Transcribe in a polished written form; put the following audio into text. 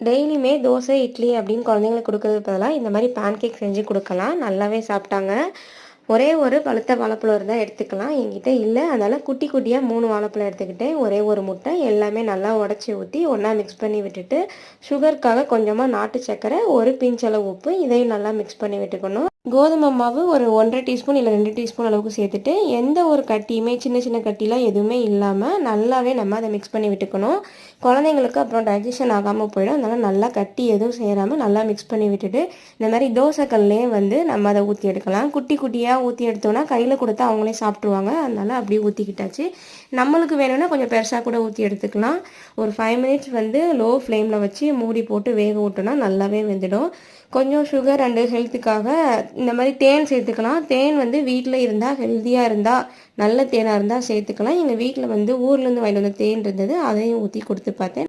டெய்லியுமே தோசை, இட்லி அப்படின்னு குழந்தைங்களுக்கு குடுக்கறதுக்கு பதிலா, இந்த மாரி பேன் கேக் செஞ்சு குடுக்கலாம். நல்லாவே சாப்பிட்டாங்க. ஒரே ஒரு பழுத்த வாழைப்பழம் இருந்தா எடுத்துக்கலாம். என்கிட்ட இல்ல. அதனால குட்டி குட்டியா 3 வாழைப்பழம் எடுத்துக்கிட்டேன். ஒரே ஒரு முட்டை எல்லாமே நல்லா உடைச்சு ஊத்தி ஒண்ணா மிக்ஸ் பண்ணி விட்டுட்டு, சுகருக்காக கொஞ்சமா நாட்டு சர்க்கரை, ஒரு பிஞ்ச் அளவு உப்பு இதையும் நல்லா மிக்ஸ் பண்ணி விட்டுக்கணும். கோதுமை மாவு ஒரு 1 1/2 டீஸ்பூன் இல்ல 2 டீஸ்பூன் அளவுக்கு சேர்த்துட்டு, எந்த ஒரு கட்டியுமே சின்ன சின்ன கட்டிலாம் எதுவுமே இல்லாம நல்லாவே நம்ம அத மிக்ஸ் பண்ணி விட்டுக்கணும். குழந்தைங்களுக்கு அப்புறம் டைஜஷன் ஆகாம போயிடும். அதனால நல்லா கட்டி எதுவும் சேராம நல்லா மிக்ஸ் பண்ணி விட்டுட்டு, இந்த மாரி தோசை கல்லே வந்து நம்ம அத ஊத்தி எடுக்கலாம். குட்டி குட்டியா ஊத்தி எடுத்தோம்னா கையில குடுத்தா அவங்களே சாப்பிட்டுருவாங்க. அதனால அப்படியே ஊத்திக்கிட்டாச்சு. நம்மளுக்கு வேணும்னா கொஞ்சம் பெருசா கூட ஊத்தி எடுத்துக்கலாம். ஒரு 5 மினிட்ஸ் வந்து லோ ஃப்ளேம்ல வச்சு மூடி போட்டு வேக விட்டோம்னா நல்லாவே வெந்துடும். கொஞ்சம் சுகர் அண்டு ஹெல்த்துக்காக இந்த மாதிரி தேன் சேர்த்துக்கலாம். தேன் வந்து வீட்டில் இருந்தால் ஹெல்த்தியாக இருந்தால் நல்ல தேனாக இருந்தால் சேர்த்துக்கலாம். எங்கள் வீட்டில் வந்து ஊர்லேருந்து வாங்கிட்டு வந்த தேன் இருந்தது, அதையும் ஊற்றி கொடுத்து பார்த்தேன்.